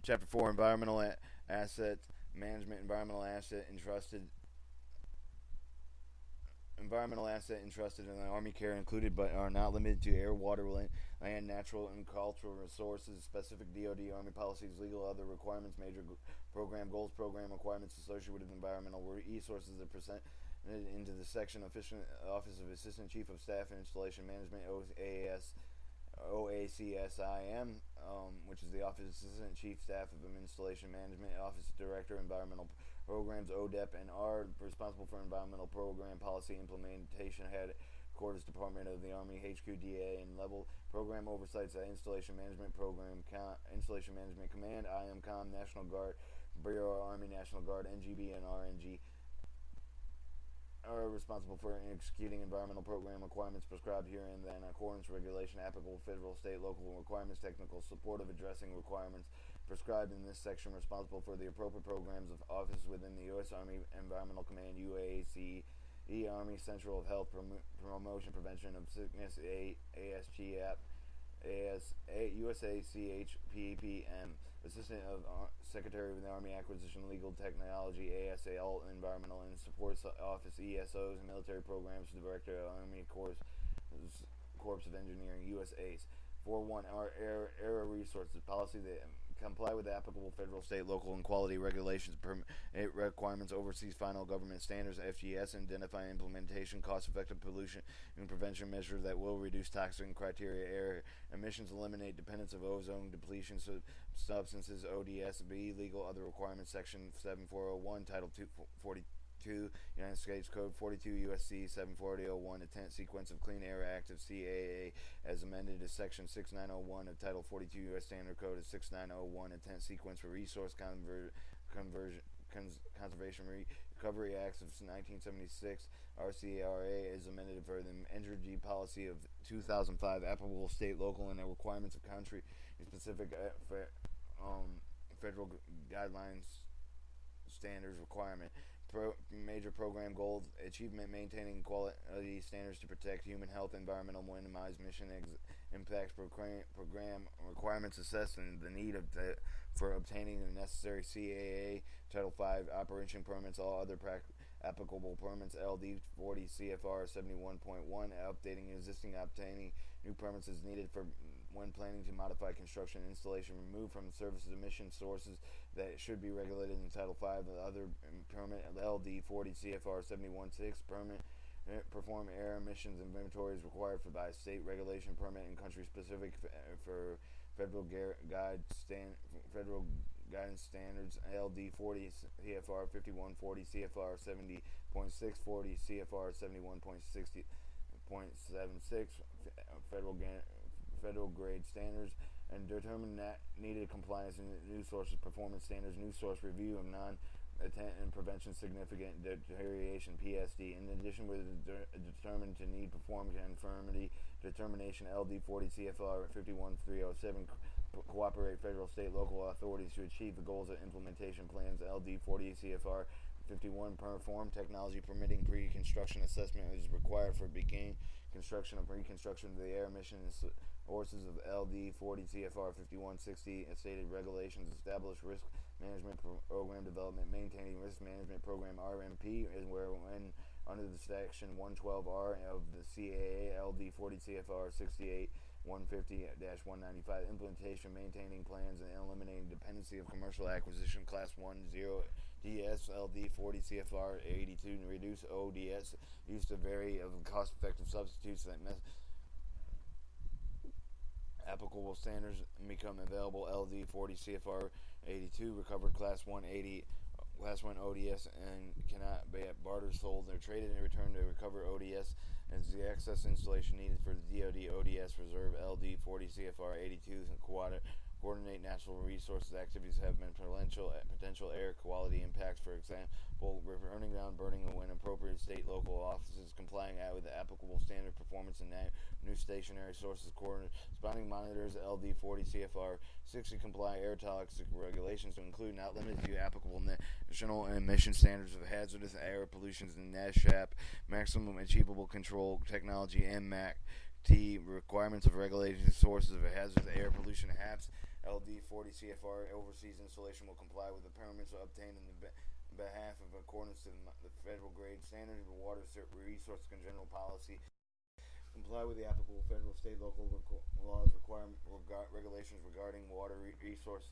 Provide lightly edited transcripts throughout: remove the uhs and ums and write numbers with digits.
Chapter 4 Asset Management. Environmental asset entrusted in the Army care included but are not limited to air, water, land, natural, and cultural resources, specific DoD Army policies, legal other requirements, major program goals, program requirements associated with environmental resources that present into the section Office of Assistant Chief of Staff and Installation Management, OACSIM, which is the Office of Assistant Chief Staff of Installation Management, Office Director Environmental Programs, ODEP, and are responsible for environmental program policy implementation, headquarters Department of the Army, HQDA, and level program oversights at Installation Management Program, Installation Management Command, IMCOM, National Guard, Bureau Army National Guard, NGB, and RNG are responsible for executing environmental program requirements prescribed herein in accordance with regulation applicable federal, state, local requirements, technical support of addressing requirements prescribed in this section, responsible for the appropriate programs of office within the U.S. Army Environmental Command, UAC, Army Central of Health Promotion Prevention of Sickness, ASGAP, USACHPPM, Assistant of Secretary of the Army Acquisition Legal Technology, ASAL, Environmental and Support Office, ESOs, and Military Programs, Director of Army Corps of Engineering, USAs. 4.1 Air Resources Policy that comply with applicable federal, state, local, and quality regulations, requirements, overseas final government standards, FGS, and identify implementation, cost-effective pollution and prevention measures that will reduce toxic criteria air emissions, eliminate dependence of ozone depletion substances, ODSB, legal other requirements, Section 7401, Title 242, United States Code 42 USC 74001, Intent Sequence of Clean Air Act of CAA, as amended to Section 6901 of Title 42 U.S. Standard Code of 6901, Intent Sequence for Resource Conservation Recovery Acts of 1976, RCRA, is amended for the Energy Policy of 2005, applicable state, local, and the requirements of country specific federal guidelines, standards, requirement. Major program goals: achievement, maintaining quality standards to protect human health, environmental, minimize mission impacts. Program requirements: assessing the need for obtaining the necessary CAA Title V operation permits, all other applicable permits, LD 40 CFR 71.1, updating existing, obtaining new permits as needed for when planning to modify construction installation, remove from services emission sources that should be regulated in Title V, other permit, LD 40 CFR 71.6, permit, perform air emissions inventories required by state regulation permit and country specific for federal guidance standards, LD 40 CFR 5140 CFR 70.6 40 CFR 71.60.76 federal grade standards, and determine that needed compliance in new sources performance standards, new source review of non-attent and prevention significant deterioration PSD. In addition, with determined to need perform conformity determination, LD 40 CFR 51307, cooperate federal, state, local authorities to achieve the goals of implementation plans, LD 40 CFR 51, perform technology permitting pre-construction assessment is required for beginning construction of reconstruction of the air emissions sources of LD 40 CFR 5160, stated regulations, establish risk management program development, maintaining risk management program RMP, is where when under the section 112R of the CAA, LD 40 CFR 68 150-195, implementation, maintaining plans, and eliminating dependency of commercial acquisition, Class 1, 0, DS, LD 40 CFR 82, to reduce ODS use to vary of cost-effective substitutes that applicable standards become available, LD 40 CFR 82, recovered Class 1 80, Class 1 ODS and cannot be at barter, sold, or traded in return to recover ODS, and the access installation needed for the DoD ODS Reserve, LD 40 CFR 82, coordinate natural resources activities have been potential air quality impacts, for example, burning down, burning when appropriate, state, local offices complying with the applicable standard performance and new stationary sources, corresponding monitors, LD 40 CFR 60, comply air toxic regulations to include, not limited to, applicable national emission standards of hazardous air pollutions and NASHAP, maximum achievable control technology, MAC. Requirements of regulating sources of hazardous air pollution, HAPS, LD 40 CFR overseas installation will comply with the permits obtained in the behalf of accordance to the federal grade standards of water resource general policy, comply with the applicable federal, state, local laws, regulations regarding water resource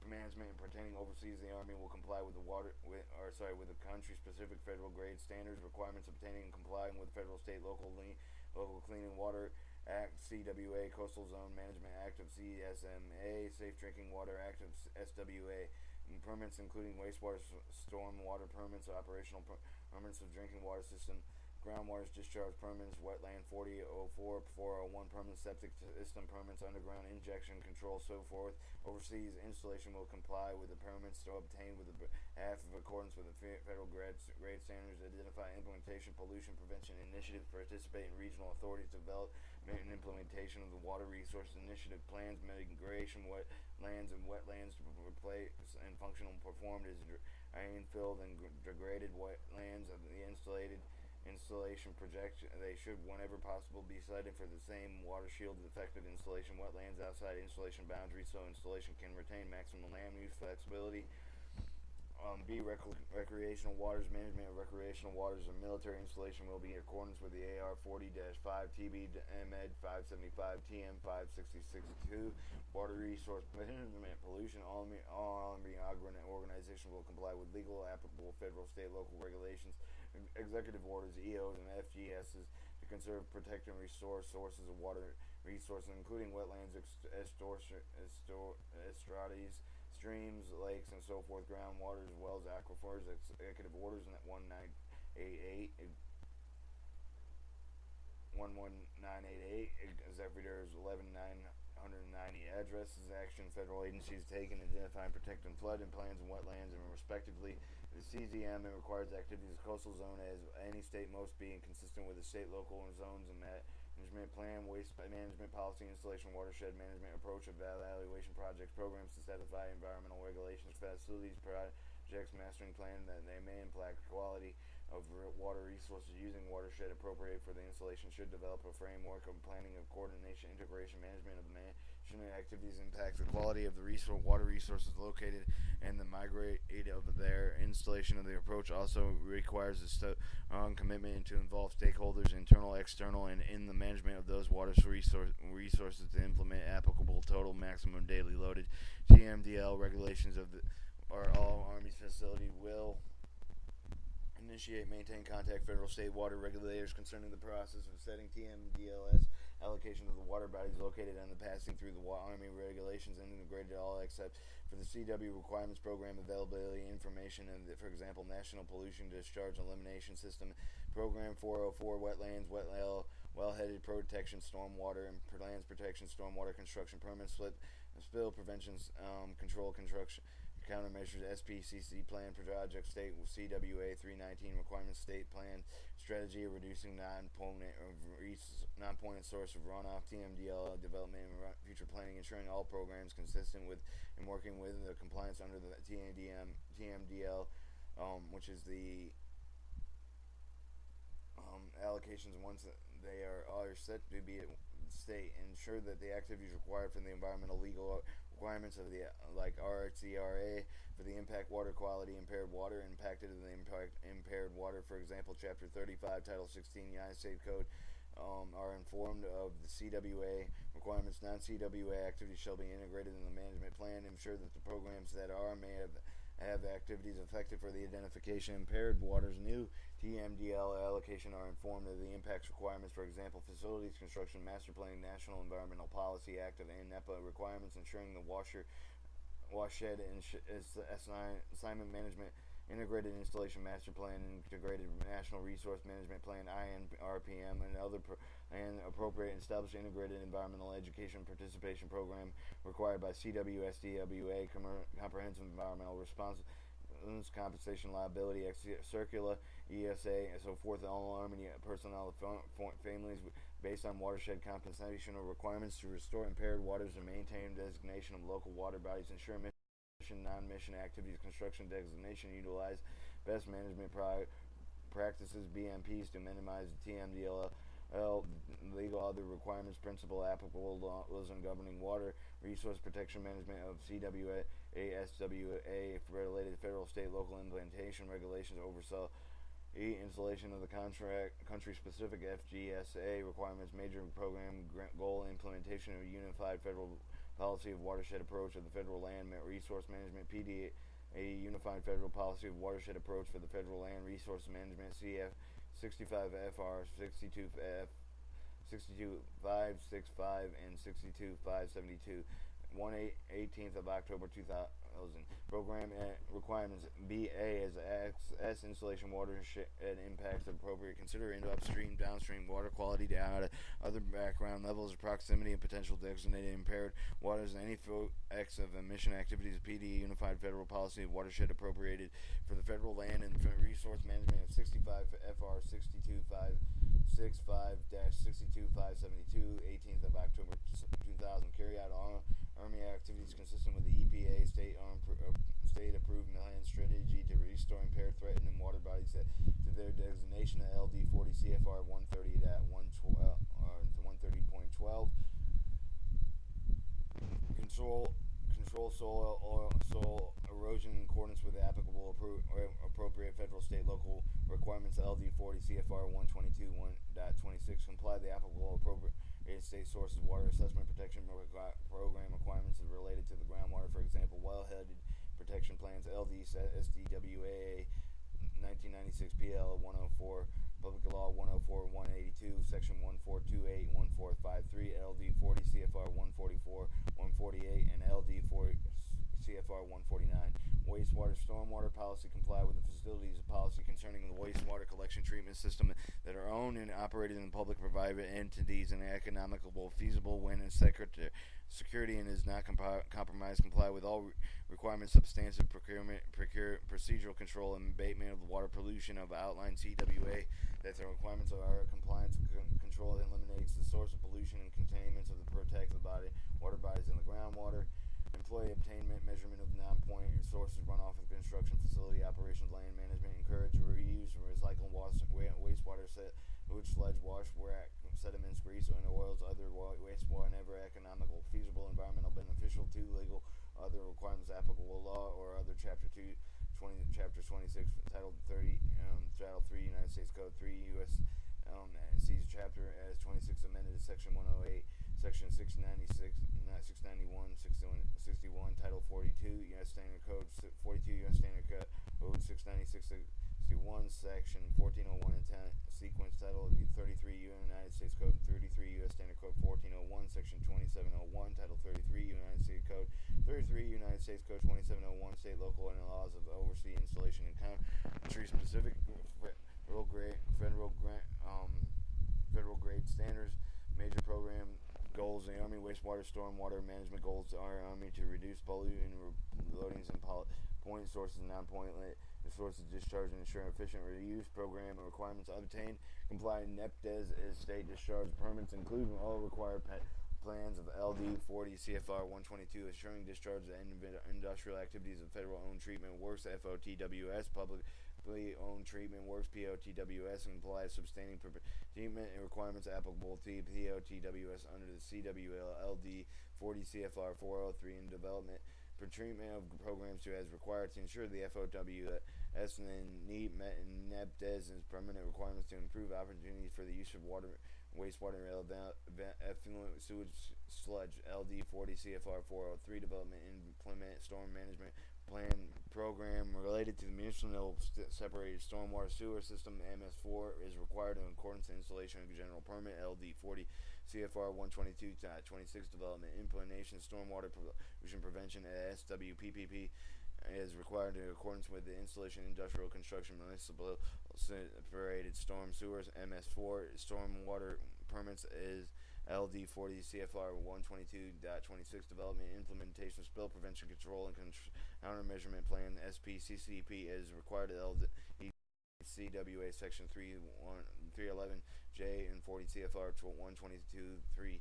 management and pertaining overseas. The Army will comply with the country-specific federal grade standards requirements obtaining and complying with federal, state, local Clean Water Act, CWA, Coastal Zone Management Act of CSMA, Safe Drinking Water Act of SWA, and permits including wastewater, storm water permits, operational permits of drinking water system, groundwater discharge permits, wetland 4004, 401 permits, septic system permits, underground injection control, so forth. Overseas installation will comply with the permits to obtain with the half of accordance with the federal grade standards, identify implementation, pollution prevention initiatives, participate in regional authorities to develop and implementation of the water resource initiative plans, migration wetlands and wetlands to replace and functional performed as rain-filled and degraded wetlands of the installation projection. They should, whenever possible, be sited for the same water shield affected installation wetlands outside installation boundaries, so installation can retain maximum land use flexibility. B. Recreational waters management of recreational waters of military installation will be in accordance with the AR 40-5 TB MED 575 TM 566-2. Water resource management pollution. All Army organization will comply with legal applicable federal, state, local regulations, executive orders, EOs, and FGSs to conserve, protect, and restore sources of water resources, including wetlands, estuaries, streams, lakes, and so forth, groundwater, as well as aquifers. Executive orders in 11988, executive orders 11990, addresses, action federal agencies taken, identifying, protecting flood and plans and wetlands, and respectively. The CZM requires activities of coastal zone as any state most be consistent with the state, local, and zones and management plan, waste management policy, installation, watershed management approach, evaluation projects, programs to satisfy environmental regulations, facilities, projects, mastering plan that they may impact quality of water resources using watershed appropriate for the installation should develop a framework of planning of coordination, integration, management of the management activities impact the quality of the water resources located and the migrate of their installation of the approach also requires a strong commitment to involve stakeholders, internal, external, and in the management of those water resources to implement applicable total maximum daily loaded TMDL regulations or all Army facility will initiate, maintain contact federal, state water regulators concerning the process of setting TMDLS allocation of the water bodies located on the passing through the Army regulations and integrated all except for the CW requirements program availability information and for example National Pollution Discharge Elimination System Program 404 wetlands, well-headed protection, stormwater and lands protection, stormwater construction permits, spill prevention, control construction countermeasures, SPCC plan project state CWA 319 requirements, state plan strategy of reducing non-pointed source of runoff, TMDL development and future planning, ensuring all programs consistent with and working with the compliance under the TMDL, which is the allocations once they are set to be at state, ensure that the activities required from the environmental legal requirements of the like RCRA for the impact water quality, impaired water, impacted in the impaired water, for example, Chapter 35, Title 16, United States Code, are informed of the CWA requirements. Non-CWA activities shall be integrated in the management plan. Ensure that the programs that may have activities effective for the identification of impaired waters, new TMDL allocation are informed of the impacts requirements, for example, facilities construction, master planning, National Environmental Policy Act of NEPA requirements, ensuring the watershed and assignment management, integrated installation master plan, integrated national resource management plan, INRPM, and other and appropriate established integrated environmental education participation program required by CWSDWA, comprehensive environmental response, compensation liability, circular, ESA, and so forth. All Army personnel families based on watershed compensation or requirements to restore impaired waters and maintain designation of local water bodies, ensure mission, non-mission activities, construction designation, utilize best management practices, BMPs to minimize the TMDL Legal other requirements, principal applicable laws on governing water resource protection management of CWA, SWA, related federal, state, local implementation regulations, oversaw installation of the country-specific FGSA requirements, major program goal implementation of a unified federal policy of watershed approach of the federal land resource management (PDA), a unified federal policy of watershed approach for the federal land resource management (CF) 65 FR 62F 62565 and 62572. 18th of October 2000. Program requirements BA as S installation watershed impacts appropriate. Consider into upstream, downstream water quality data, other background levels of proximity and potential designated impaired waters, and any effects of emission activities. PD Unified Federal Policy of Watershed appropriated for the federal land and resource management of 65 FR 62565-62572. 18th of October 2000. Carry out Army activities consistent with the EPA state-approved land strategy to restore impaired, threatened, and water bodies to their designation of LD 40 CFR 130.12. Control soil erosion in accordance with the applicable appropriate federal, state, local requirements. LD 40 CFR 122.1.26. Comply the applicable appropriate state sources water assessment protection program requirements related to the groundwater, for example, well-headed protection plans. LD SDWAA 1996 PL 104, Public Law 104 182, Section 1428 1453, LD 40 CFR 144 148, and LD 40 CFR 149. Wastewater stormwater policy. Comply with the facilities policy concerning the wastewater collection treatment system that are owned and operated in public or private entities and economical, feasible when in security and is not compromised. Comply with all requirements, substantive procurement, procedural control, and abatement of the water pollution of outlined CWA. That the requirements of our compliance control eliminates the source of pollution and containments of the protected water bodies in the groundwater. Employee obtainment, measurement of non-point sources, runoff of construction facility operations, land management. Encourage reuse and recycle wastewater, sewage, sludge, wash, sediments, grease, and oils, other wastewater whenever economical, feasible, environmental, beneficial to legal, other requirements applicable law or other Chapter 26, Title 30, Title 3 United States Code 3 U.S. C's Chapter as 26 amended to Section 108, Section 696, 691, 61, Title 42 U.S. Standard Code 42 U.S. Standard Code 696, 61, Section 1401 and 10, Sequence Title 33 United States Code 33 U.S. Standard Code 1401, Section 2701, Title 33 United States Code 33 United States Code 2701, State, local, and laws of oversee installation and country-specific federal grade standards. Major program goals. The Army wastewater stormwater management goals are Army to reduce pollution loadings and point sources and non-point sources discharge and ensure efficient reuse. Program requirements obtained. Comply NEPDES as state discharge permits, including all required plans of LD 40 CFR 122, assuring discharge of industrial activities of federal owned treatment works FOTWS, publicly owned treatment works POTWS, and comply substanding treatment and requirements applicable to POTWS under the CWLD 40 CFR 403 in development for treatment of programs to as required to ensure the FOWS and NEET met and NEPDES permanent requirements to improve opportunities for the use of wastewater effluent sewage sludge. LD 40 CFR 403 development and implement storm management plan program related to the municipal separated stormwater sewer system. MS4 is required in accordance to installation of general permit. LD 40 CFR 122.26 development implementation stormwater pollution prevention at SWPPP is required in accordance with the installation industrial construction municipal separated storm sewers. MS4 stormwater permits is LD 40 CFR 122.26 development implementation spill prevention control and countermeasurement plan. SPCCP is required at LD CWA section 311J and 40 CFR 122.3.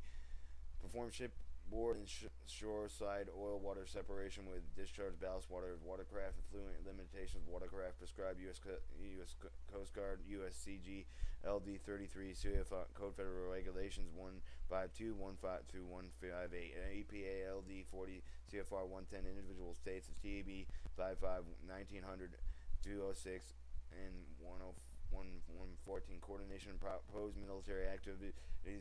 Perform ship board and shoreside oil water separation with discharge ballast water, watercraft effluent limitations, watercraft prescribed U.S. Coast Guard, USCG, LD 33, CFR Code Federal Regulations 152, 15 through 158, and EPA LD 40, CFR 110, individual states of TAB 55, 1900, 206, and 114, coordination of proposed military activities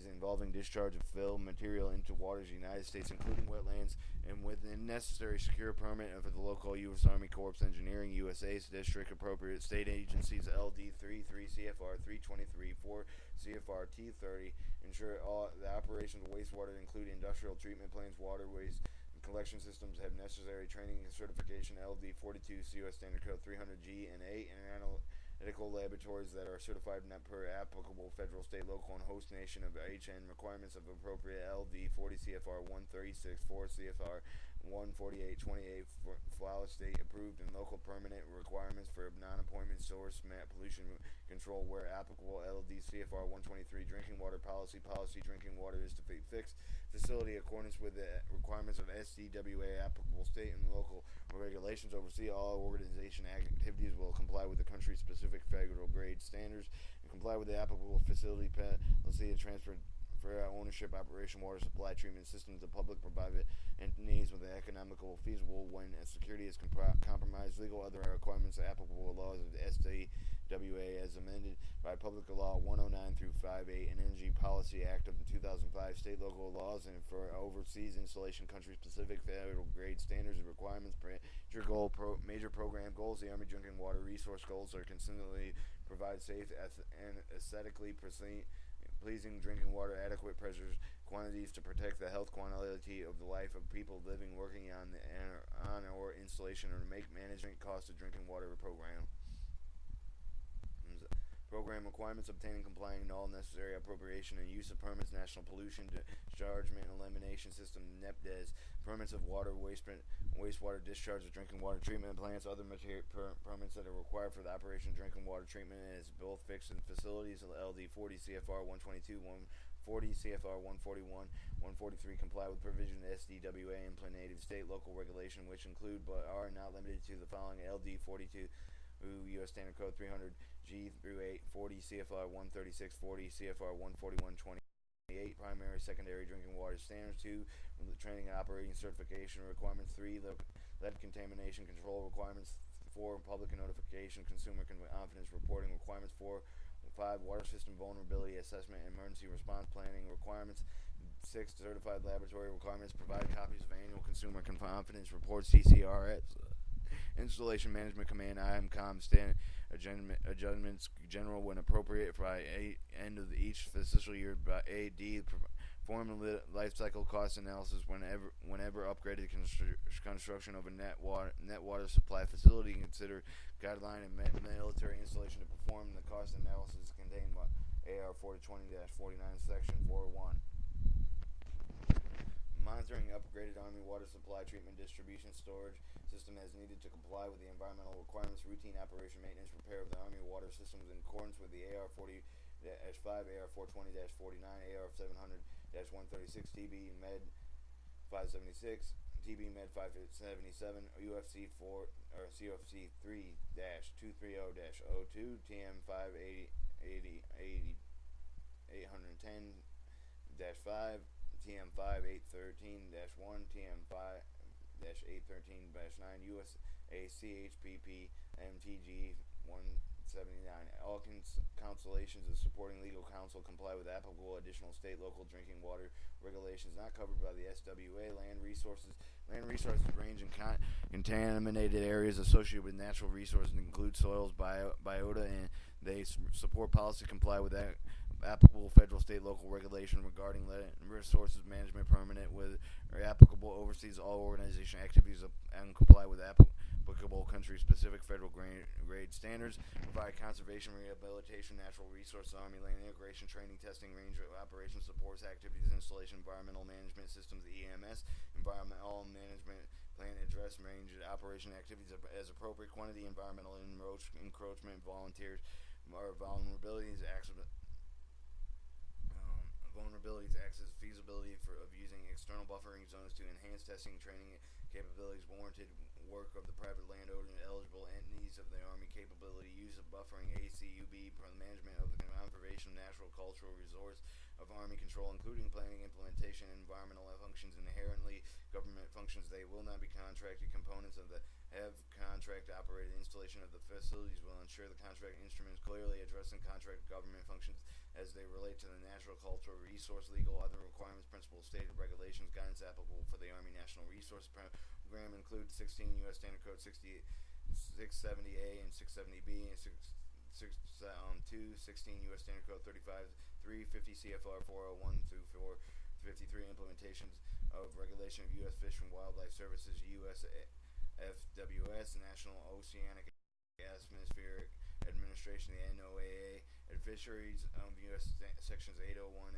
involving discharge of fill material into waters of the United States, including wetlands, and within necessary secure permit of the local U.S. Army Corps Engineering, USA's district appropriate state agencies, LD 33, CFR 323, 4 CFR T30, ensure all the operations of wastewater, including industrial treatment plants, waterways, collection systems, have necessary training and certification, LD 42, CUS Standard Code 300G and A, and analytical laboratories that are certified not per applicable federal, state, local, and host nation of HN requirements of appropriate LD 40 CFR 136, 4 CFR 148, 28 flawless state approved and local permanent requirements for non-appointment source pollution control where applicable, LD CFR 123 drinking water policy drinking water is to be fixed facility accordance with the requirements of SDWA, applicable state and local regulations, oversee all organization activities, will comply with the country specific federal grade standards and comply with the applicable facility policy and transfer for ownership, operation, water supply, treatment systems to public private entities with an economical feasible when security is compromised, legal other requirements applicable laws of the SDWA as amended by Public Law 109 through 58 and Energy Policy Act of 2005, state local laws, and for overseas installation country specific federal grade standards and requirements. Major program goals: the Army drinking water resource goals are consistently provide safe and aesthetically pleasing drinking water, adequate pressures, quantities to protect the health quality of the life of people living, working on or installation, or to make management cost of drinking water program. Program requirements: obtaining, complying with all necessary appropriation and use of permits, National Pollution Discharge and Elimination System (NEPDES), permits of wastewater discharge of drinking water treatment plants, other permits that are required for the operation of drinking water treatment as both fixed in facilities of LD 40 CFR 122, 140 CFR 141, 143 comply with provision of SDWA and native state local regulation, which include but are not limited to the following: LD 42 U.S. Standard Code 300 G through 8, 40 CFR 136, 40 CFR 141, 28 primary secondary drinking water standards, 2 training and operating certification requirements, 3 lead contamination control requirements, 4 public notification consumer confidence reporting requirements, 5 water system vulnerability assessment and emergency response planning requirements, 6 certified laboratory requirements, provide copies of annual consumer confidence reports, CCRS, Installation Management Command, IMCOM adjustments general when appropriate by end of each fiscal year. By AD, perform a life cycle cost analysis whenever upgraded construction of a net water supply facility. Consider guideline and military installation to perform the cost analysis contained by AR 420-49 Section 401. Monitoring upgraded Army water supply, treatment, distribution, storage system as needed to comply with the environmental requirements, routine operation, maintenance, repair of the Army water systems in accordance with the AR 40-5, AR 420-49, AR 700-136, TB Med 576, TB Med 577, UFC 4 or CFC 3-230-02, TM 810-5, TM 5813-1, TM 5-813-9, USA CHPP MTG 179. All constellations of supporting legal counsel comply with applicable additional state, local drinking water regulations not covered by the SWA. Land resources range in contaminated areas associated with natural resources include soils, biota, and they support policy comply with that applicable federal, state, local regulation regarding resources management permanent with or applicable overseas all organization activities and comply with applicable country-specific federal grade standards. Provide conservation, rehabilitation, natural resource, Army land integration, training, testing, range of operations, supports activities, installation, environmental management systems, EMS, environmental management plan, address range of operation activities as appropriate, quantity, environmental encroachment, volunteers or vulnerabilities, accident. vulnerabilities, access feasibility of using external buffering zones to enhance testing training capabilities, warranted work of the private landowner and eligible entities of the Army capability, use of buffering ACUB for the management of the conservation of natural cultural resource of Army control, including planning, implementation, and environmental functions inherently government functions. They will not be contracted components of the have contract operated installation of the facilities will ensure the contract instruments clearly addressing contract government functions as they relate to the natural cultural resource, legal, other requirements, principles, stated regulations, guidance applicable for the Army National Resource Program include 16 U.S. Standard Code 670A and 670B and 16 U.S. Standard Code 35 350 CFR 401 through 453 implementations of regulation of U.S. Fish and Wildlife Services, U.S. FWS, National Oceanic Atmospheric Administration, the NOAA, and Fisheries U.S. Sections 801,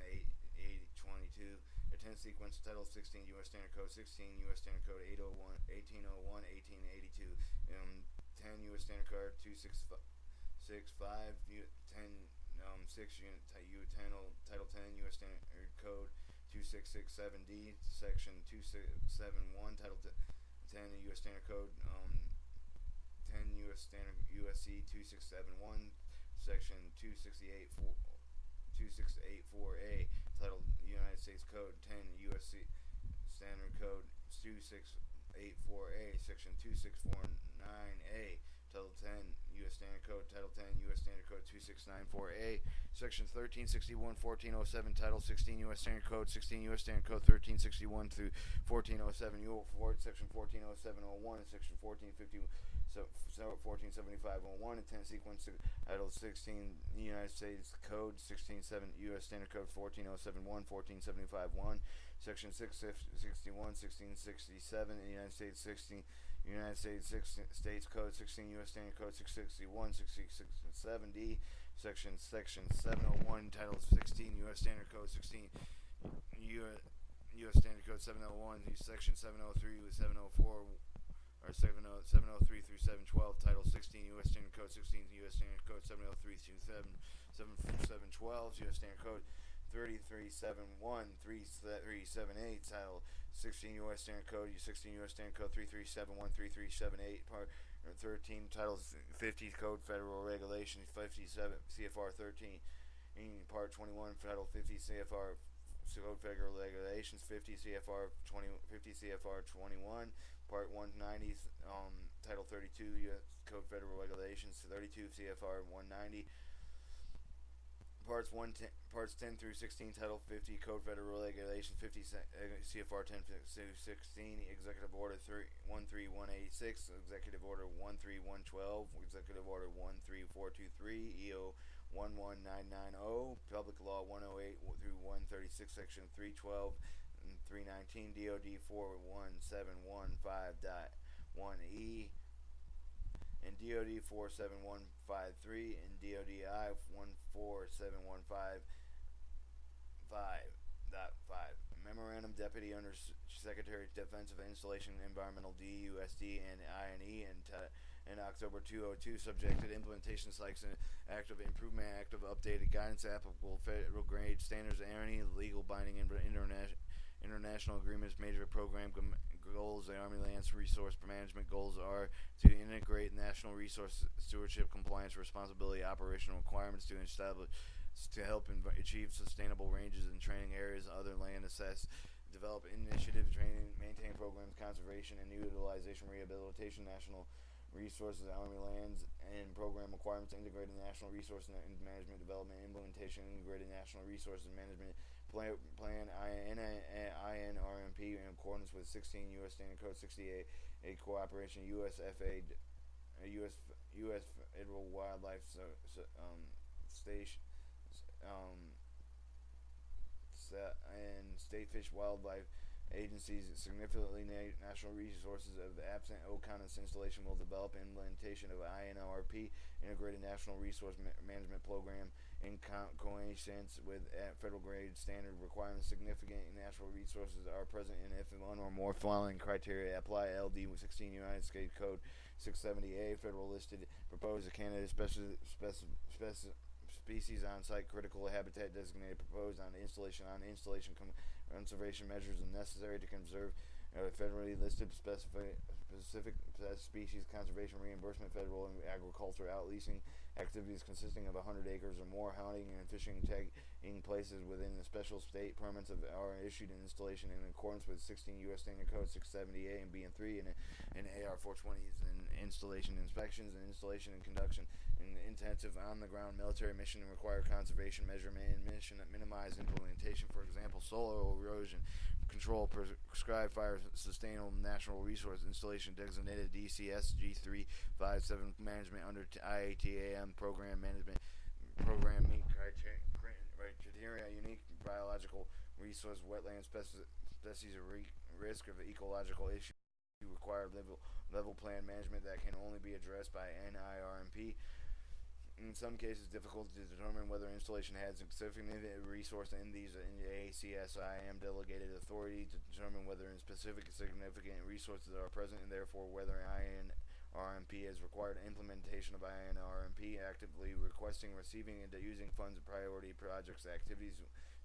822, Attend Sequence, Title 16, U.S. Standard Code 16, U.S. Standard Code 801, 1801, 1882, 10 U.S. Standard Code 2665, 10, 6, Title 10, U.S. Standard Code 2667D, Section 2671, Title 10 U.S. Standard Code 10 U.S. Standard USC 2671, Section 2684A, Title United States Code 10 USC Standard Code 2684A, Section 2649A, Title 10 U.S. Standard Code, Title 10 U.S. Standard Code 2694A, Sections 1361, 1407, Title 16 U.S. Standard Code, 16 U.S. Standard Code 1361 through 1407, Section 140701, and Section 1450, 147501, and 10 sequence Title 16 United States Code, 167 U.S. Standard Code 14071, 14751, Section 661, 1667, and United States States Code 16 U.S. Standard Code 661, 667D, Section 701, Title 16 U.S. Standard Code 16 U.S. Standard Code 701, Section 703 with 704 or 703 through 712, Title 16 U.S. Standard Code 16 U.S. Standard Code 703 through 712, U.S. Standard Code 3371, 3378, Title 16 U.S. Standard Code, 16 U.S. Standard Code 3371, 3378, Part 13, Title 50 Code Federal Regulations, 57 CFR 13, Part 21, Title 50 CFR Code Federal Regulations, 50 CFR 21, Part 190, Title 32 U.S. Code Federal Regulations, 32 CFR 190. Parts 10 through 16, Title 50, Code Federal Regulations, 50 CFR 10 through 16, Executive Order 13186, Executive Order 13112, Executive Order 13423, EO 11990, Public Law 108 through 136, Section 312 and 319, DOD 41715.1E, and DOD 47153 and DODI 14715.5. Memorandum Deputy Under Secretary of Defense of Installation Environmental DUSD and INE in October 2002 subjected implementation sites and Act of Improvement Act of updated guidance applicable federal grade standards and any legal binding international agreements. Major program goals: the Army Land Resource Management goals are to integrate national resource stewardship, compliance, responsibility, operational requirements to establish to help achieve sustainable ranges and training areas, other land assess, develop initiative training, maintain programs, conservation and utilization, rehabilitation, national resources, Army lands, and program requirements, integrated national resource management development, implementation, integrated national resources management plan INRMP in accordance with 16 U.S. Standard Code 68, a cooperation USFA, U.S. Federal Wildlife Station, and state fish wildlife agencies significantly national resources of absent OCONUS installation will develop implementation of INRP integrated national resource management program in coincidence with federal grade standard requirements. Significant natural resources are present in if one or more following criteria apply. LD 16 United States Code 670A federal listed proposed candidate species on site, critical habitat designated, proposed on installation conservation measures necessary to conserve federally listed specific species conservation reimbursement, federal and agriculture outleasing activities consisting of 100 acres or more, hunting and fishing tagging places within the special state permits are issued in installation in accordance with 16 U.S. Standard Code 670A and B and 3 and AR 420s and installation inspections and installation and conduction an intensive on-the-ground military mission and require conservation measurement and mission that minimize implementation, for example, soil erosion control, prescribed fire sustainable natural resource installation designated DCS G357 management under IATAM program management program meet criteria unique biological resource wetland species risk of ecological issue require level plan management that can only be addressed by NIRMP. In some cases, difficult to determine whether installation has significant resource in these in the ACSIM delegated authority to determine whether in specific significant resources are present and therefore whether INRMP is required. Implementation of INRMP actively requesting, receiving, and using funds of priority projects activities.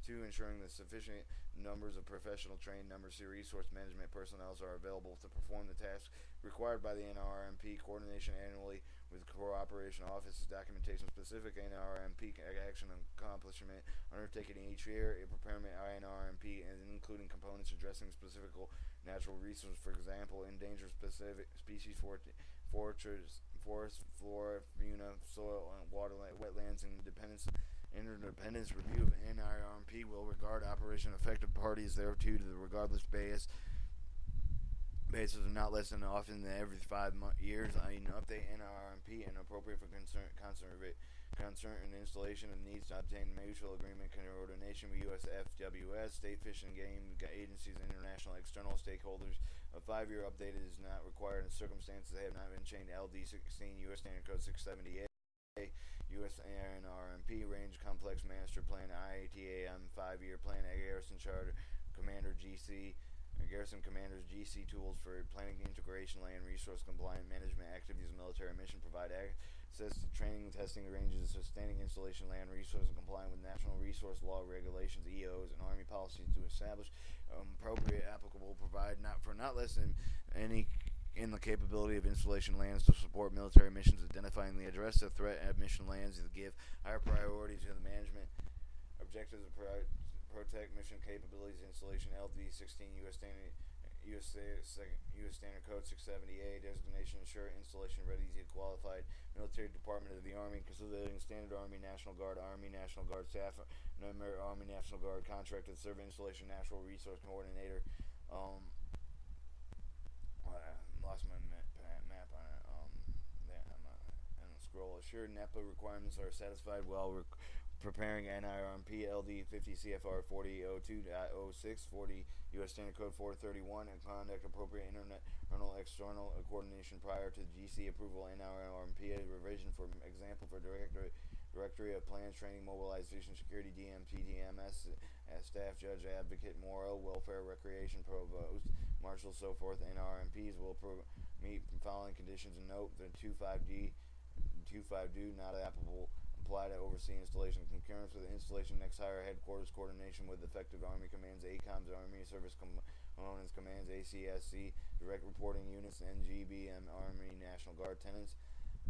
2. Ensuring that sufficient numbers of professional trained resource management personnel are available to perform the tasks required by the NRMP. Coordination annually with cooperation offices, documentation specific NRMP action accomplishment undertaken each year, preparing INRMP and including components addressing specific natural resources, for example, endangered specific species, forests, flora, fauna, soil, and water, wetlands, and interdependence review of NIRMP will regard operation affected parties thereto to the regardless basis of not less than often than every 5 years. An update NIRMP and appropriate for concern and installation and needs to obtain mutual agreement coordination with U.S. FWS, state fish and game agencies, international external stakeholders. A 5-year update is not required in circumstances that have not been changed. LD 16 U.S. Standard Code 678. U.S. NRMP Range Complex Master Plan, IATAM 5-year Plan, Garrison Charter Commander GC, Garrison Commanders GC tools for planning, integration, land resource compliant management activities, military mission, provide access to training, testing ranges, sustaining installation, land resource compliant with national resource law regulations, EOs, and Army policies to establish appropriate applicable, provide not less than any in the capability of installation lands to support military missions, identifying the address of threat at mission lands to give higher priority to the management objectives of protect mission capabilities installation. LD 16 U.S. Standard Code 670A designation ensure installation ready to qualified military department of the Army, consolidating standard Army National Guard staff, Army National Guard contracted serve installation natural resource coordinator. Lost my map on it. And scroll. Assured NEPA requirements are satisfied while preparing NIRMP LD 50 CFR 4002.06 40 U.S. Standard Code 431 and conduct appropriate internal external coordination prior to GC approval. NIRMP revision, for example, for Directory of Plans, Training, Mobilization, Security, DMT, DMS, Staff, Judge, Advocate, Moral, Welfare, Recreation, Provost, Marshal, so forth. NRMPs will meet following conditions and note the 25D not applicable apply to oversee installation. Concurrence with installation next higher headquarters, coordination with effective Army commands, ACOMs, Army Service Components Commands, ACSC, direct reporting units, NGBM, Army National Guard tenants.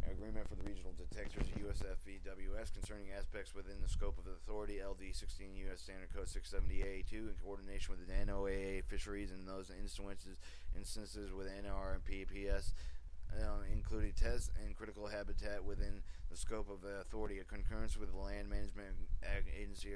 Agreement for the regional detectors, USFVWS, concerning aspects within the scope of the authority, LD 16 U.S. Standard Code 670A2, in coordination with the NOAA fisheries and those instances with NRMPPS, including tests and critical habitat within the scope of the authority. A concurrence with the land management agency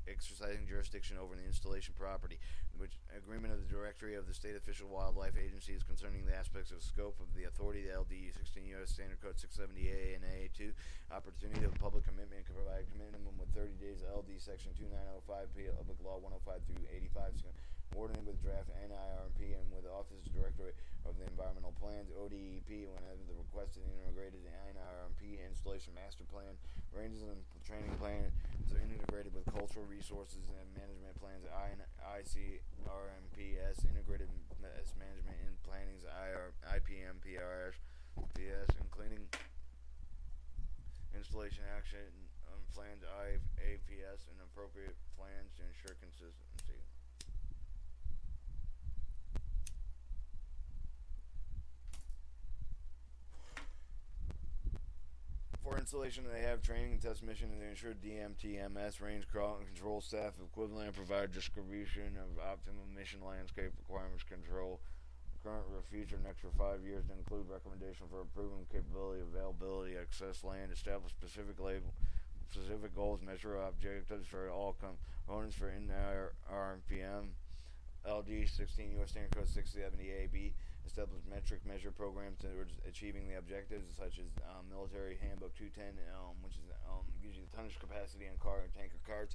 exercising jurisdiction over the installation property, which agreement of the directory of the state official wildlife agencies concerning the aspects of scope of the authority, the LD 16 U.S. Standard Code 670A and A2, opportunity of public commitment can provide minimum with 30 days, LD Section 2905 Public Law 105 through 85, coordinate with draft NIRMP and with the Office Directorate of the Environmental Plans, ODEP, whenever the requested integrated NIRMP installation master plan, ranges and training plans are integrated with cultural resources and management plans, ICRMPS, integrated management and plannings, IPMPRS, PS, including installation action planned APS and appropriate plans to ensure consistency. For installation, they have training and test mission to ensure DMTMS range control staff equivalent and provide distribution of optimum mission landscape requirements control current or future next for 5 years to include recommendation for improving capability, availability, access land, establish specific goals, measure objectives for all components for NRPM, LD 16 U.S. Standard Code 670AB, establish metric measure programs towards achieving the objectives, such as Military Handbook 210, which gives you the tonnage capacity on car and tanker carts.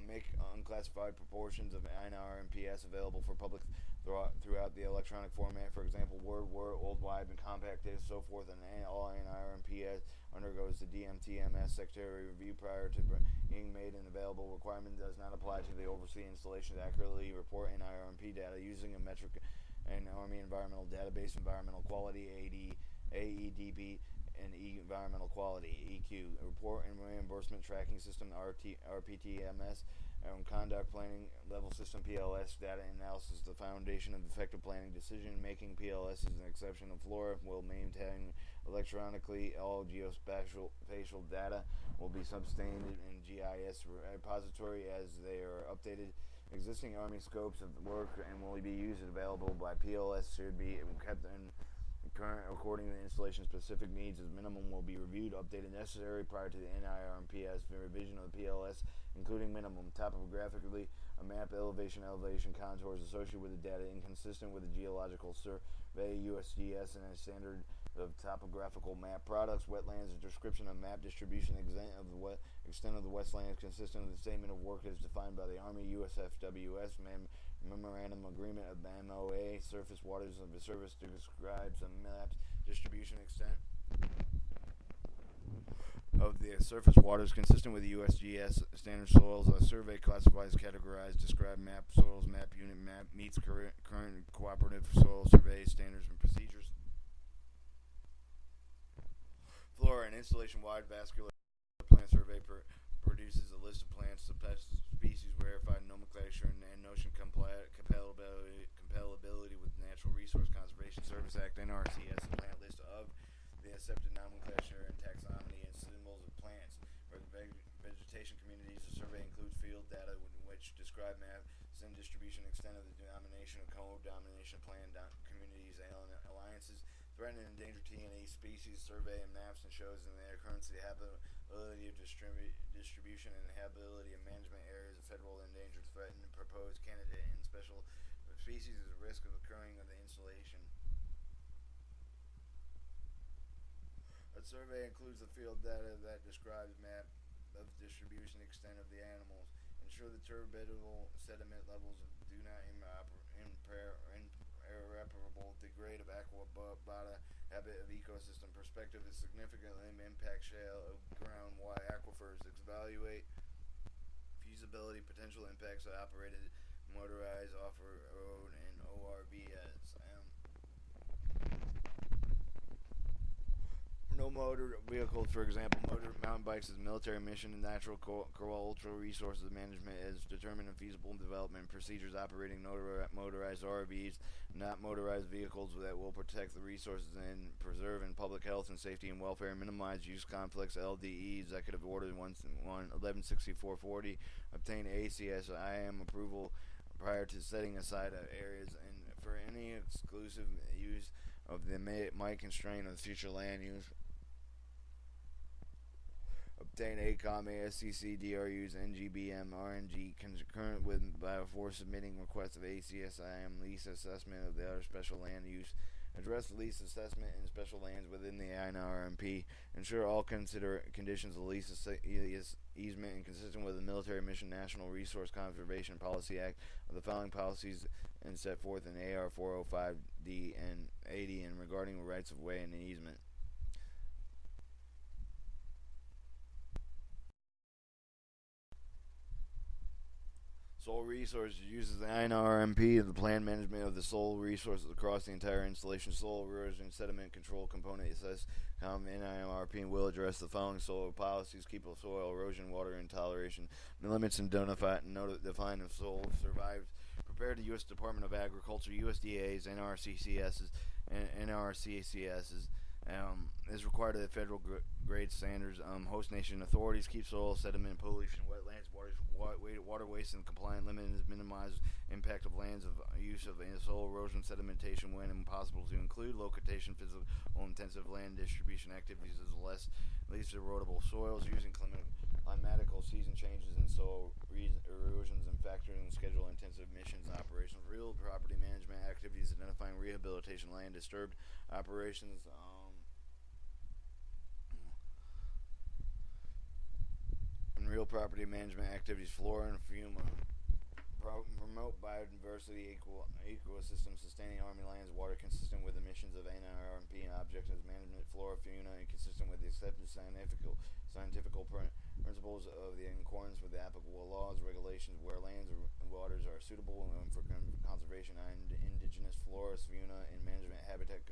Make unclassified proportions of NRMPS available for public throughout the electronic format. For example, Word, Old Wide, and Compact Disc, so forth, and all NRMPS undergoes the DMTMS secretary review prior to being made an available. Requirement does not apply to the overseas installation to accurately report NRMP data using a metric and Army Environmental Database, Environmental Quality, AEDP, and Environmental Quality, EQ, Report and Reimbursement Tracking System, RPTMS, and Conduct Planning Level System, PLS, Data Analysis, the foundation of effective planning decision-making. PLS is an exception of FLORA, will maintain electronically all geospatial data will be subsumed in GIS repository as they are updated. Existing Army scopes of work and will be used and available by PLS should be kept in current according to the installation specific needs. As minimum will be reviewed, updated necessary prior to the NIRMPS revision of the PLS, including minimum topographically a map elevation contours associated with the data inconsistent with the geological survey USGS and a standard of topographical map products. Wetlands, a description of map distribution extent of the wetlands consistent with the statement of work as defined by the Army. USFWS memorandum agreement of the MOA. Surface waters of the service describes a map distribution extent of the surface waters consistent with the USGS standard soils. A survey classifies, categorizes, describe map soils, map unit map meets current cooperative soil survey standards and procedures. Flora, an installation-wide vascular plant survey produces a list of plants, species, verified nomenclature, and notion compatibility with Natural Resource Conservation Service Act, NRCS, plant list of the accepted nomenclature and taxonomy and symbols of plants. For the vegetation communities, the survey includes field data which describe maps and distribution extent of the denomination of co-domination plant communities and alliances. Threatened and endangered T&E species survey and maps and shows in their currency habitability of distribution and habitability of management areas of federal endangered, threatened, proposed candidate and special species is a risk of occurring of the installation. A survey includes the field data that describes map of distribution extent of the animals. Ensure the turbidal sediment levels do not irreparable degrade of aquabota habit of ecosystem. Perspective is significantly impact shale of ground wide aquifers. Evaluate feasibility potential impacts of operated motorized off-road and ORVs. No motor vehicles, for example, mountain bikes as military mission and natural cultural resources management is determined and feasible development procedures operating motorized RVs, not motorized vehicles that will protect the resources and preserve in public health and safety and welfare, minimize use conflicts. LDE Executive Order 116440 obtain ACSIM approval prior to setting aside areas and for any exclusive use of the might constrain of future land use. Obtain ACOM, ASCC, DRUs, NGBM, RNG concurrent with before submitting requests of ACSIM lease assessment of the other special land use. Address lease assessment in special lands within the NRMP. Ensure all conditions of lease easement and consistent with the Military Mission National Resource Conservation Policy Act of the following policies and set forth in AR 405D and 80 and regarding rights of way and easement. Soil Resources uses the INRMP and the plan management of the soil resources across the entire installation. Soil erosion sediment control component assess NIMRP and will address the following soil policies: keep soil erosion, water intoleration limits, and define if soil survived. Prepared to U.S. Department of Agriculture, USDA's, NRCCS's, and NRCCS's. Is required of the federal grade standards. Host nation authorities keep soil sediment pollution, wetlands, water waste, and compliant limit is minimize impact of lands of use of soil erosion sedimentation when impossible to include location physical intensive land distribution activities as least erodible soils using climatical season changes and soil erosions and factoring schedule intensive missions operations, real property management activities identifying rehabilitation land disturbed operations. And real property management activities, flora and fauna, promote biodiversity, ecosystem, sustaining Army lands, water consistent with the missions of NIRMP and objectives, management, flora, fauna, and consistent with the accepted scientific principles of the in accordance with the applicable laws, regulations, where lands and waters are suitable for conservation and indigenous flora, fauna, and management, habitat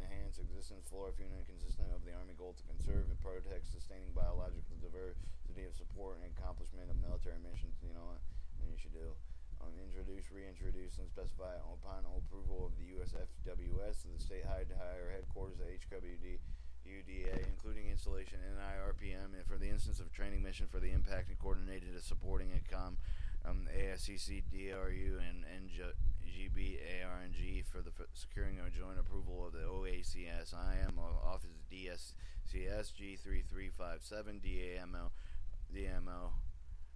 enhance existence flora, fauna, consistent of the Army goal to conserve and protect sustaining biological diversity of support and accomplishment of military missions. You know what? And you should do. Introduce, reintroduce, and specify upon approval of the USFWS, the state higher headquarters of HWD, UDA, including installation NIRPM, and for the instance of training mission for the impact and coordinated supporting ACOM, ASCC, DRU, and NGB, ARNG for the securing a joint approval of the OACS, IM, Office DSCS, G3357, DMO,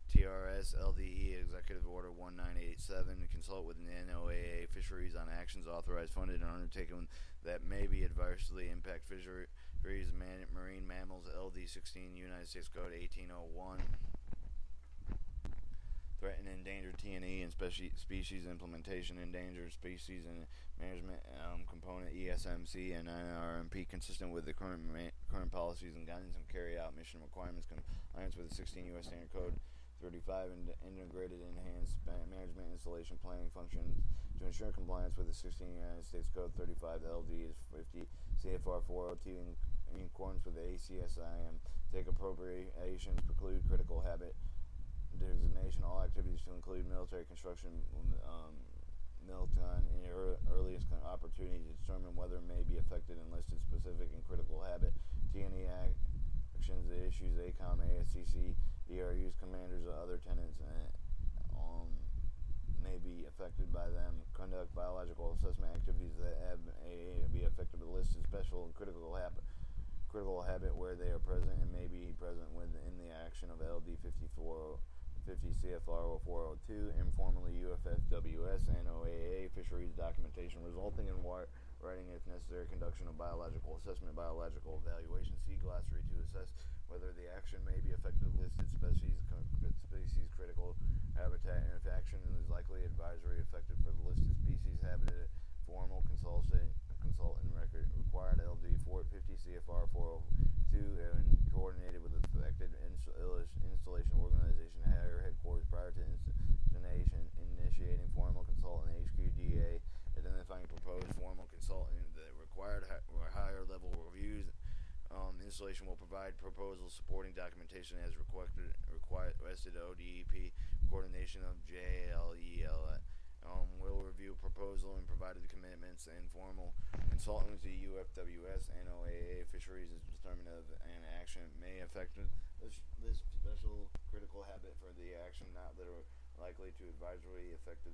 TRS, LDE, Executive Order 1987, consult with the NOAA Fisheries on actions authorized, funded, and undertaken that may be adversely impact fisheries, marine mammals, LD 16, United States Code 1801. Threatened and endangered T&E and species implementation, endangered species and management component, ESMC and NRMP, consistent with the current policies and guidance, and carry out mission requirements compliance with the 16 U.S. Standard Code 35 and integrated enhanced management installation planning functions to ensure compliance with the 16 United States Code 35. The LD is 50 CFR 402 in accordance with the ACSIM. Take appropriations, preclude critical habit designation, all activities to include military construction, military in earliest opportunity to determine whether may be affected and listed specific and critical habit. T&E actions, the issues, ACOM, ASCC, DRU's commanders or other tenants may be affected by them. Conduct biological assessment activities that be affected with listed special and critical habit where they are present and may be present within the action of LD 50 CFR 402, informally UFFWS, NOAA, fisheries documentation resulting in writing if necessary, conduction of biological assessment, biological evaluation, see glossary to assess whether the action may be affected listed species critical habitat, and if action is likely advisory effective for the listed species habitat, formal consultant record required LD 450 CFR 402 and coordinated with affected installation organization higher headquarters prior to initiating formal consultant HQDA, identifying proposed formal consultant that required higher level reviews. Installation will provide proposals supporting documentation as requested ODEP, coordination of JLEL. Will review proposal and provided commitments and formal consultant to UFWS, NOAA fisheries is determined of an action may affect this special critical habit for the action not likely to advisory affect the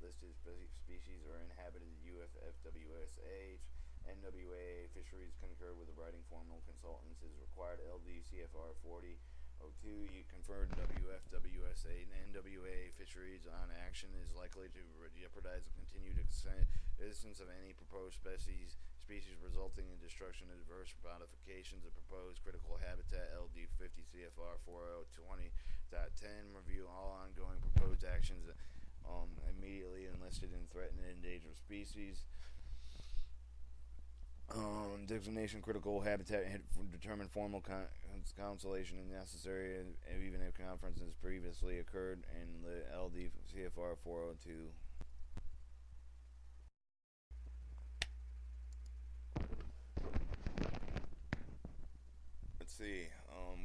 listed species or inhabited UFWSH. NWA fisheries concur with the writing formal consultants is required. LD CFR 4002 conferred WFWSA and NWA fisheries on action is likely to jeopardize the continued existence of any proposed species resulting in destruction of diverse modifications of proposed critical habitat. LD 50 CFR 4020.10 review all ongoing proposed actions immediately enlisted in threatened and endangered species. Designation critical habitat determine formal consultation is necessary, even if conferences previously occurred in the LD CFR 402. Let's see.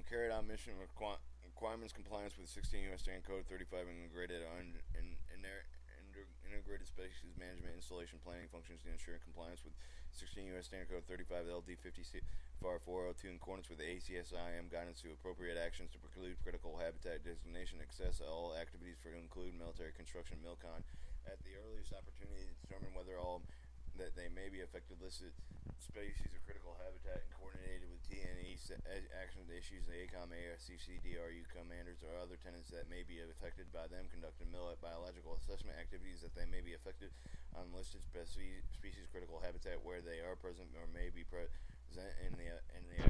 Carried out mission requirements compliance with 16 U.S. Standard Code 35 integrated integrated species management installation planning functions to ensure compliance with 16 U.S. Standard Code 35 LD 50 CFR 402 in accordance with the ACSIM guidance to appropriate actions to preclude critical habitat designation access all activities for to include military construction milcon at the earliest opportunity to determine whether all that they may be affected listed species of critical habitat and coordinated with TNE action issues the ACOM, ARCC, DRU commanders or other tenants that may be affected by them conducting biological assessment activities that they may be affected on listed species critical habitat where they are present or may be present in the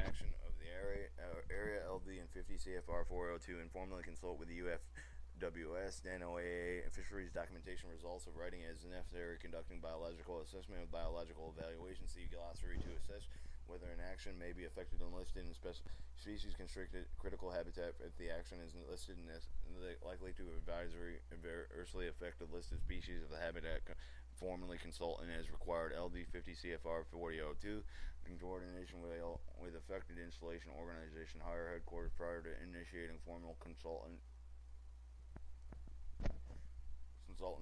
action of the area LD and 50 CFR 402 and formally consult with the UFWS, NOAA, fisheries documentation results of writing as necessary, conducting biological assessment of biological evaluation, see glossary to assess whether an action may be affected and listed in species constricted critical habitat if the action is listed and likely to adversely affect the listed species of the habitat formally consult and as required LD 50 CFR 4002 in coordination with affected installation organization higher headquarters prior to initiating formal consultant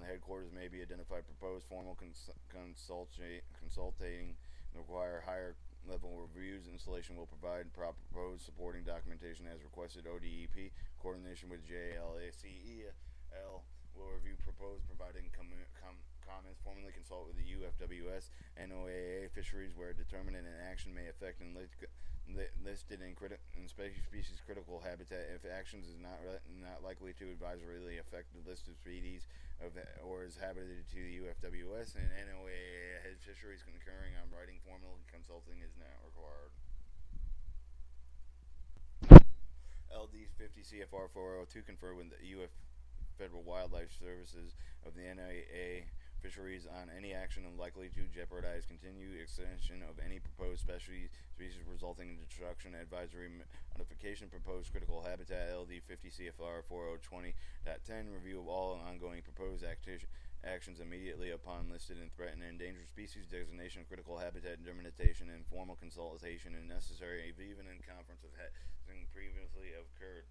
headquarters may be identified proposed formal consultating require higher level reviews. Installation will provide proposed supporting documentation as requested. ODEP coordination with JLACEL will review proposed providing comments, formally consult with the UFWS, NOAA fisheries where determined an action may affect and listed in species critical habitat if actions is not likely to advisorily affect the listed species or is habited to the UFWS and NOAA has fisheries concurring on writing formal consulting is not required. LD 50 CFR 402 confer with the UF Federal Wildlife Services of the NOAA fisheries on any action likely to jeopardize continued extension of any proposed species resulting in destruction. Advisory modification proposed critical habitat LD 50 CFR 4020.10 review of all ongoing proposed actions immediately upon listed and threatened and endangered species designation critical habitat delimitation and formal consultation is necessary even in conference of having previously occurred.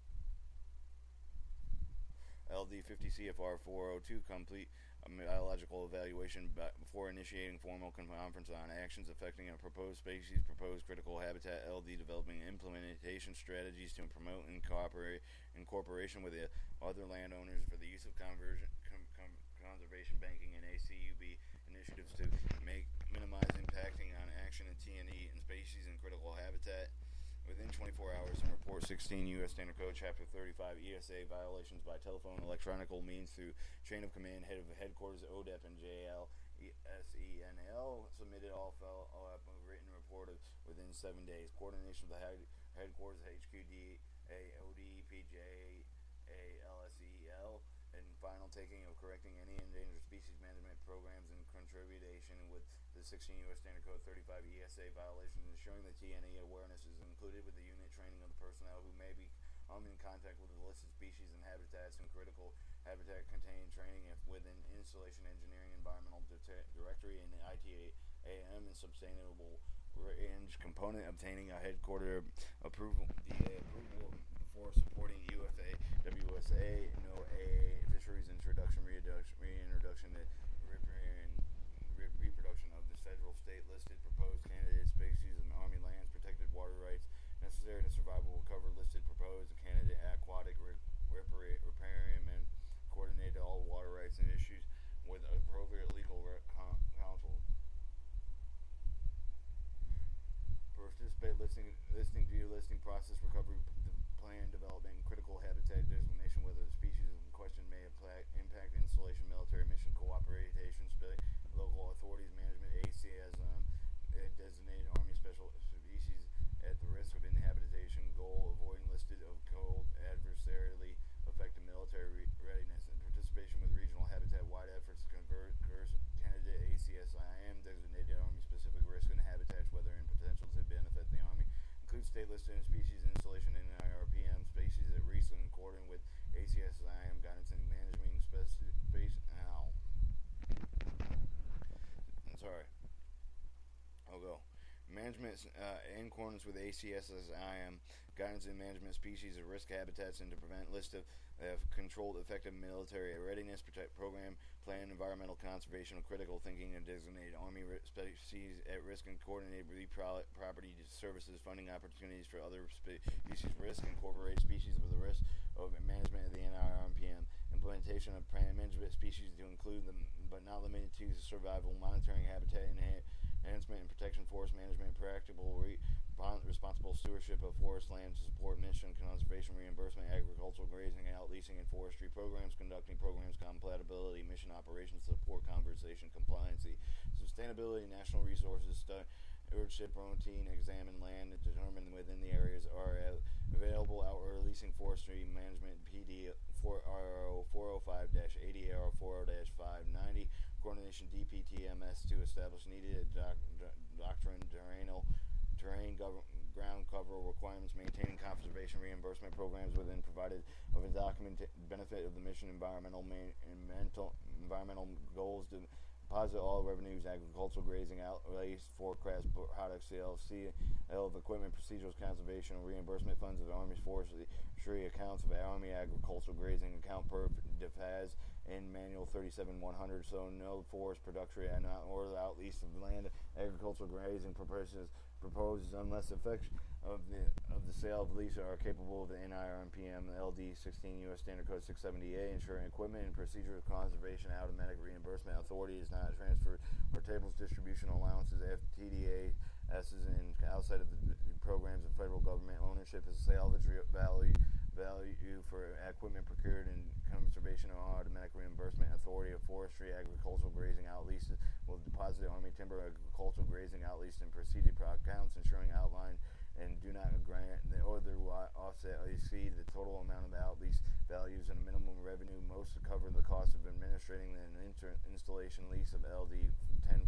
LD 50 CFR 402 complete biological evaluation before initiating formal conference on actions affecting a proposed species, proposed critical habitat LD developing implementation strategies to promote and cooperation with the other landowners for the use of conservation banking and ACUB initiatives to minimize impacting on action in TNE and species and critical habitat. Within 24 hours and report 16 U.S. Standard Code Chapter 35 ESA violations by telephone, electronical means through chain of command, head of headquarters, ODEP, and JLSENL. Submitted all written report within 7 days. Coordination of the headquarters, HQD, ODEP, JALSEL, and final taking of correcting any endangered species management programs in contribution with the 16 U.S. Standard Code 35 ESA violations, ensuring that TNE awareness is included with the unit training of the personnel who may be in contact with the listed species and habitats and critical habitat containing training if within installation engineering environmental directory and ITAM and sustainable range component obtaining a headquarter approval DA approval before supporting UFA WSA no A fisheries reintroduction reproduction of the federal state listed proposed candidate species and Army lands protected water rights necessary to survival will cover listed proposed candidate aquatic riparian and coordinate all water rights and issues with appropriate legal counsel. Participate listing delisting process recovery plan development and critical habitat designation whether the species in question may impact installation military mission cooperation local authorities management ACSM designated Army special species at the risk of inhabitation goal avoiding listed of cold adversarially affected military readiness and participation with regional habitat wide efforts to convert candidate ACSIM designated Army specific risk and habitats facilitate listed species installation in IRPM species at risk in accordance with ACSIM guidance and management space. Sorry. I'll go. Management in accordance with ACSIM guidance and management species of risk habitats and to prevent list of controlled effective military readiness protect program plan environmental conservation of critical thinking and designated army species at risk and coordinate property services funding opportunities for other species risk incorporate species with the risk of management of the NIRMPM implementation of management species to include them but not limited to survival monitoring habitat enhancement and protection, forest management, practical responsible stewardship of forest land to support mission conservation, reimbursement, agricultural grazing, out leasing, and forestry programs, conducting programs compatibility, mission operations, support conservation, compliancy, sustainability, national resources, stewardship routine, examine land, and determine within the areas are available outward leasing, forestry management, PD 405-80 AR 40-590. Coordination DPTMS to establish needed doctrine, terrain ground cover requirements, maintaining conservation reimbursement programs within provided of a document benefit of the mission environmental goals to deposit all revenues, agricultural grazing outlays, forecast product sales, CL of equipment, procedures, conservation, and reimbursement funds of the Army's forestry accounts of Army agricultural grazing account per DFAS in Manual 37-100. So no forest production or out lease of land, agricultural grazing purposes proposed unless effects of the sale of lease are capable of the NIRMPM LD 16 U.S. Standard Code 670A, ensuring equipment and procedure of conservation automatic reimbursement authority is not transferred or tables distribution allowances FTDA S's and outside of the programs of federal government ownership is salvage value for equipment procured and conservation or automatic reimbursement authority of forestry agricultural grazing out leases will deposit Army timber agricultural grazing out leased and preceded accounts ensuring outline and do not grant or offset or exceed the total amount of out lease values and minimum revenue most to cover the cost of administrating an installation lease of LD 10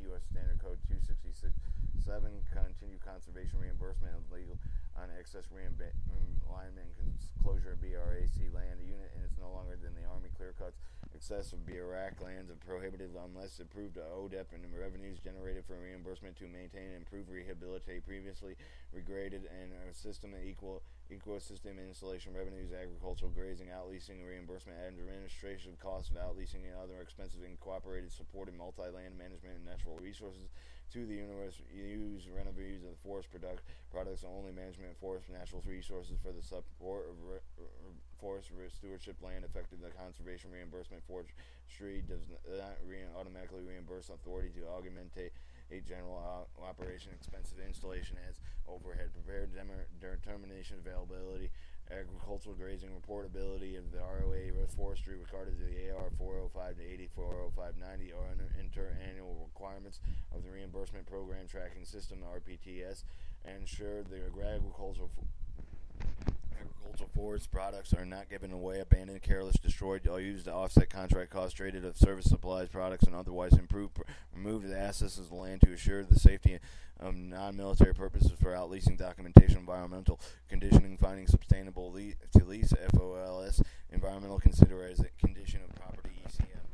U.S. Standard Code 266 7 continue conservation reimbursement of legal on excess alignment and closure of BRAC land unit and it's no longer than the Army clear cuts excess of BRAC lands are prohibited unless approved ODEP and revenues generated for reimbursement to maintain and improve rehabilitate previously regraded and system and ecosystem installation revenues, agricultural grazing, outleasing, reimbursement, and administration costs of outleasing and other expenses in cooperated support and multi-land management and natural resources to the use renovations of the forest products only management of forest natural resources for the support of forest stewardship land affected the conservation reimbursement forestry does not automatically reimburse authority to augment a general operation expensive installation as overhead prepared determination availability agricultural grazing reportability of the ROA forestry regarded to the AR 405 to 840590 or interannual requirements of the reimbursement program tracking system RPTS and ensure the agricultural forest products are not given away, abandoned, careless, destroyed, or used to offset contract costs, traded of service supplies, products, and otherwise remove the assets of the land to assure the safety of non-military purposes for outleasing documentation, environmental conditioning, finding sustainable to lease, FOLS, environmental condition of property, ECM.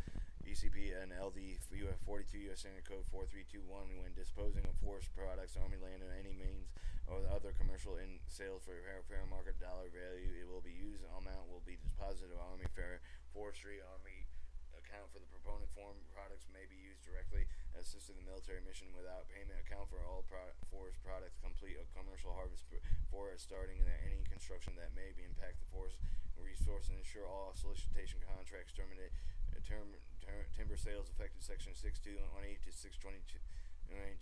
ECP and LD 42 U.S. Standard Code 4321 when disposing of forest products, Army land, or any means or other commercial in sales for fair market dollar value, it will be used. Amount will be deposited of Army forestry Army account for the proponent form products may be used directly assist in the military mission without payment. Account for all forest products complete a commercial harvest forest starting in any construction that may be impact the forest resource and ensure all solicitation contracts terminate timber sales effective section 621A to 622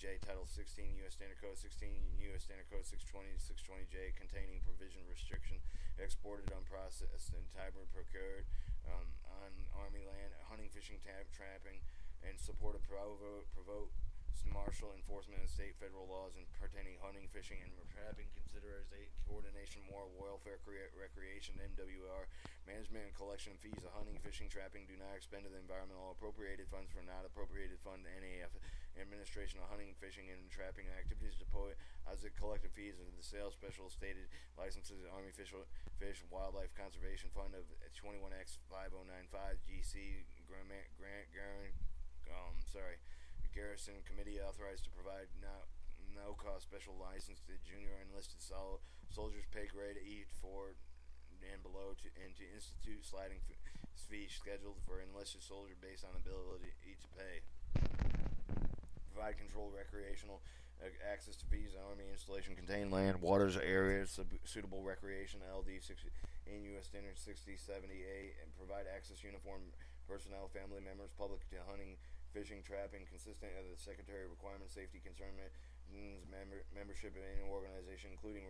J Title 16 U.S. Standard Code 16 U.S. Standard Code 620 620J containing provision restriction exported unprocessed and timber procured on Army land hunting fishing trapping and support of provoke martial enforcement of state federal laws and pertaining hunting fishing and trapping consideration coordination moral welfare recreation MWR management and collection of fees of hunting fishing trapping do not expend to the environmental appropriated funds for not appropriated fund NAF administration of hunting, fishing, and trapping activities deploy as the collective fees of the sales special stated licenses of Army Fish and Wildlife Conservation Fund of 21X5095 GC Garrison Committee authorized to provide no cost special license to junior enlisted soldiers pay grade E4 and below and to institute sliding fee scheduled for enlisted soldier based on ability to pay. Provide controlled recreational access to fees and Army installation, contain land, waters, areas, suitable recreation, LD 60 in U.S. Standard 6070A, and provide access uniform personnel, family members, public to hunting, fishing, trapping, consistent with the Secretary requirements, safety concern, membership in any organization, including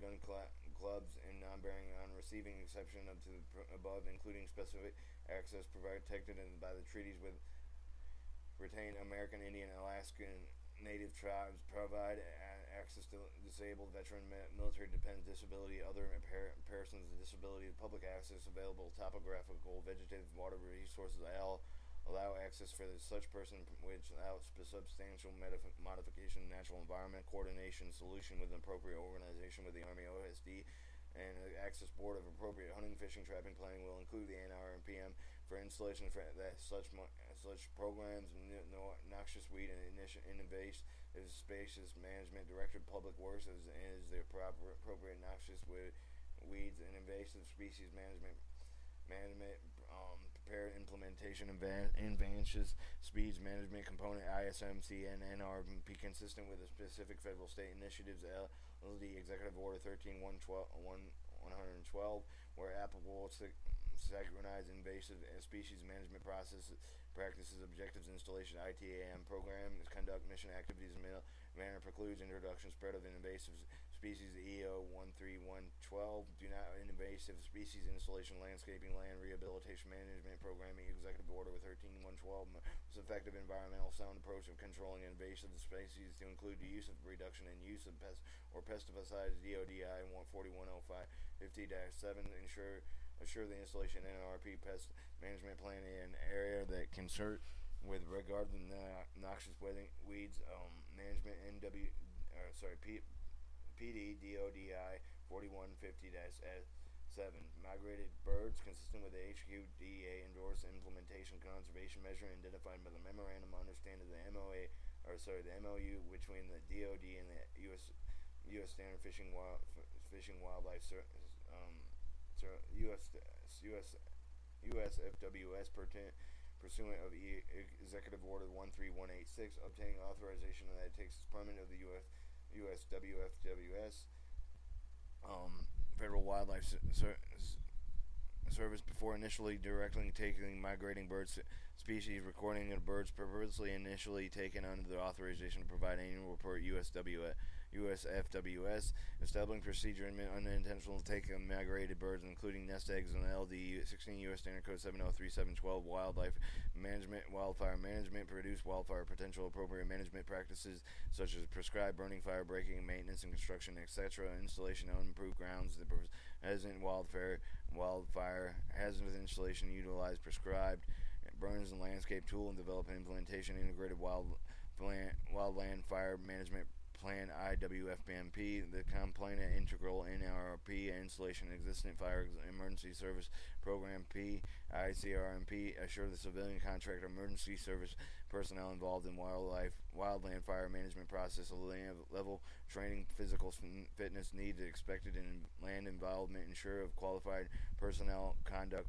gun clubs, and non-bearing on receiving exception up to the above, including specific access protected by the treaties with retained American Indian, Alaskan Native tribes, provide access to disabled, veteran, military dependent, disability, other persons with disability, public access available, topographical, vegetative, water resources, allow access for such person which without substantial modification, natural environment, coordination, solution with an appropriate organization with the Army OSD, and the Access Board of appropriate hunting, fishing, trapping, planning will include the NRPM for installation for that such programs, noxious weed and invasive species management. Director of Public Works is the appropriate noxious weeds and invasive species management prepare implementation advances speeds management component ISMC and NRP consistent with the specific federal state initiatives LD Executive Order 13112 where applicable synchronize invasive species management practices objectives installation ITAM program conduct mission activities manner precludes introduction spread of invasive species EO 13112 do not invasive species installation landscaping land rehabilitation management programming executive order with 13112 was effective environmental sound approach of controlling invasive species to include the use of reduction and use of pesticides DODI 4105 50-7 assure the installation NRP pest management plan in an area that concern with regard to noxious weeds management PD DODI 4150-7 migrated birds consistent with the HQDA endorsed implementation conservation measure identified by the memorandum understanding the MOU between the DOD and the U.S. Standard Fishing Wildlife USFWS pursuant of Executive Order 13186, obtaining authorization that takes permit of the USWFWS Federal Wildlife Service before initially directly taking migrating bird species, recording of birds purposely initially taken under the authorization to provide annual report USFWS, establishing procedure and unintentional take of migrated birds, including nest eggs and LD 16 U.S. Standard Code 703712 wildfire management, produce wildfire potential appropriate management practices such as prescribed burning, fire breaking, maintenance and construction, etc., installation on improved grounds, the present wildfire hazardous installation, utilize prescribed burns and landscape tool and develop an implementation integrated wildland fire management plan IWFBMP, the complainant integral NRP installation existing fire emergency service program ICRMP, assure the civilian contractor emergency service personnel involved in wildland fire management process level training, physical fitness needs expected in land involvement, ensure of qualified personnel conduct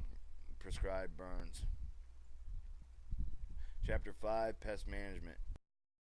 prescribed burns. Chapter 5 Pest Management.